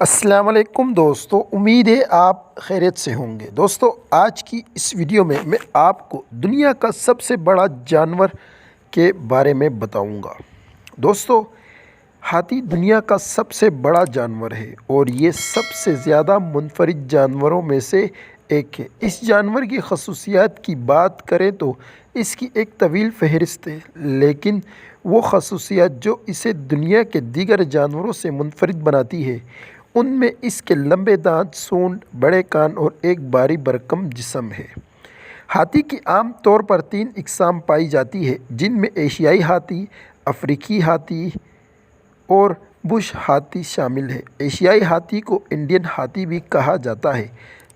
السلام علیکم دوستو، امید ہے آپ خیریت سے ہوں گے۔ دوستو آج کی اس ویڈیو میں آپ کو دنیا کا سب سے بڑا جانور کے بارے میں بتاؤں گا۔ دوستو ہاتھی دنیا کا سب سے بڑا جانور ہے اور یہ سب سے زیادہ منفرد جانوروں میں سے ایک ہے۔ اس جانور کی خصوصیات کی بات کریں تو اس کی ایک طویل فہرست ہے، لیکن وہ خصوصیات جو اسے دنیا کے دیگر جانوروں سے منفرد بناتی ہے ان میں اس کے لمبے دانت، سونڈ، بڑے کان اور ایک بھاری بھرکم جسم ہے۔ ہاتھی کی عام طور پر 3 اقسام پائی جاتی ہیں، جن میں ایشیائی ہاتھی، افریقی ہاتھی اور بش ہاتھی شامل ہے۔ ایشیائی ہاتھی کو انڈین ہاتھی بھی کہا جاتا ہے،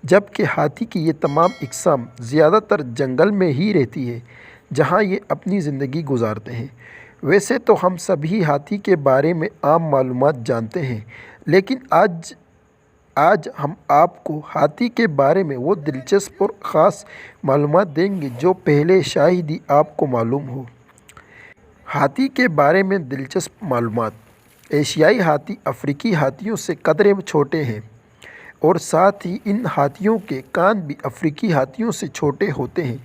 جبکہ ہاتھی کی یہ تمام اقسام زیادہ تر جنگل میں ہی رہتی ہیں، جہاں یہ اپنی زندگی گزارتے ہیں۔ ویسے تو ہم سبھی ہاتھی کے بارے میں عام معلومات جانتے ہیں، لیکن آج ہم آپ کو ہاتھی کے بارے میں وہ دلچسپ اور خاص معلومات دیں گے جو پہلے شاید ہی آپ کو معلوم ہو۔ ہاتھی کے بارے میں دلچسپ معلومات: ایشیائی ہاتھی افریقی ہاتھیوں سے قدرے چھوٹے ہیں اور ساتھ ہی ان ہاتھیوں کے کان بھی افریقی ہاتھیوں سے چھوٹے ہوتے ہیں۔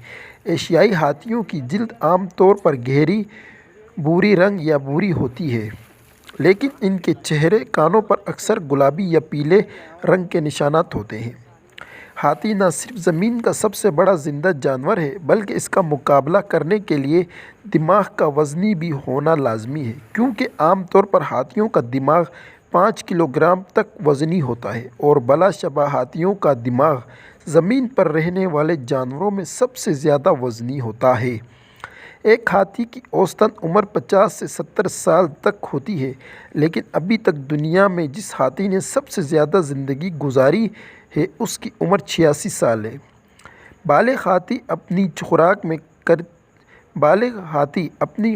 ایشیائی ہاتھیوں کی جلد عام طور پر گہری بھوری رنگ یا بھوری ہوتی ہے، لیکن ان کے چہرے، کانوں پر اکثر گلابی یا پیلے رنگ کے نشانات ہوتے ہیں۔ ہاتھی نہ صرف زمین کا سب سے بڑا زندہ جانور ہے، بلکہ اس کا مقابلہ کرنے کے لیے دماغ کا وزنی بھی ہونا لازمی ہے، کیونکہ عام طور پر ہاتھیوں کا دماغ 5 کلو گرام تک وزنی ہوتا ہے اور بلا شبہ ہاتھیوں کا دماغ زمین پر رہنے والے جانوروں میں سب سے زیادہ وزنی ہوتا ہے۔ ایک ہاتھی کی اوسطاً عمر 50 سے 70 سال تک ہوتی ہے، لیکن ابھی تک دنیا میں جس ہاتھی نے سب سے زیادہ زندگی گزاری ہے اس کی عمر 86 سال ہے۔ بالغ ہاتھی اپنی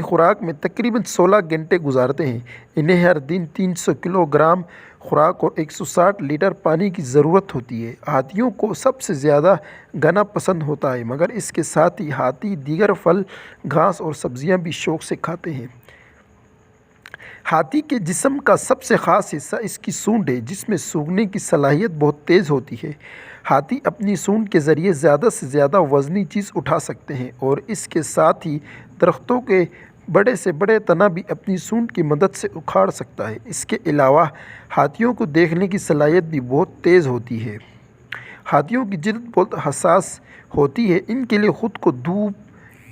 خوراک میں تقریباً 16 گھنٹے گزارتے ہیں۔ انہیں ہر دن 300 کلو گرام خوراک اور 160 لیٹر پانی کی ضرورت ہوتی ہے۔ ہاتھیوں کو سب سے زیادہ گھنا پسند ہوتا ہے، مگر اس کے ساتھ ہی ہاتھی دیگر پھل، گھاس اور سبزیاں بھی شوق سے کھاتے ہیں۔ ہاتھی کے جسم کا سب سے خاص حصہ اس کی سونڈ ہے، جس میں سونگھنے کی صلاحیت بہت تیز ہوتی ہے۔ ہاتھی اپنی سونڈ کے ذریعے زیادہ سے زیادہ وزنی چیز اٹھا سکتے ہیں اور اس کے ساتھ ہی درختوں کے بڑے سے بڑے تنا بھی اپنی سونڈ کی مدد سے اکھاڑ سکتا ہے۔ اس کے علاوہ ہاتھیوں کو دیکھنے کی صلاحیت بھی بہت تیز ہوتی ہے۔ ہاتھیوں کی جلد بہت حساس ہوتی ہے، ان کے لیے خود کو دھوپ،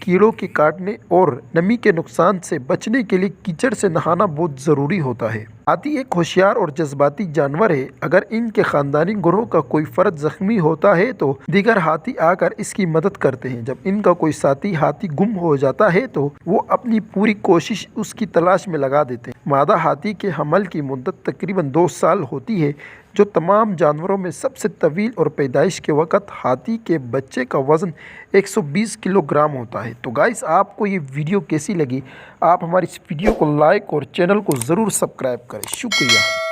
کیڑوں کے کاٹنے اور نمی کے نقصان سے بچنے کے لیے کیچڑ سے نہانا بہت ضروری ہوتا ہے۔ ہاتھی ایک ہوشیار اور جذباتی جانور ہے۔ اگر ان کے خاندانی گروہ کا کوئی فرد زخمی ہوتا ہے تو دیگر ہاتھی آ کر اس کی مدد کرتے ہیں۔ جب ان کا کوئی ساتھی ہاتھی گم ہو جاتا ہے تو وہ اپنی پوری کوشش اس کی تلاش میں لگا دیتے ہیں۔ مادہ ہاتھی کے حمل کی مدت تقریباً 2 سال ہوتی ہے، جو تمام جانوروں میں سب سے طویل، اور پیدائش کے وقت ہاتھی کے بچے کا وزن 120 کلو گرام ہوتا ہے۔ تو گائز، آپ کو یہ ویڈیو کیسی لگی؟ آپ ہماری اس ویڈیو کو لائک اور چینل کو ضرور سبسکرائب کریں۔ شکریہ۔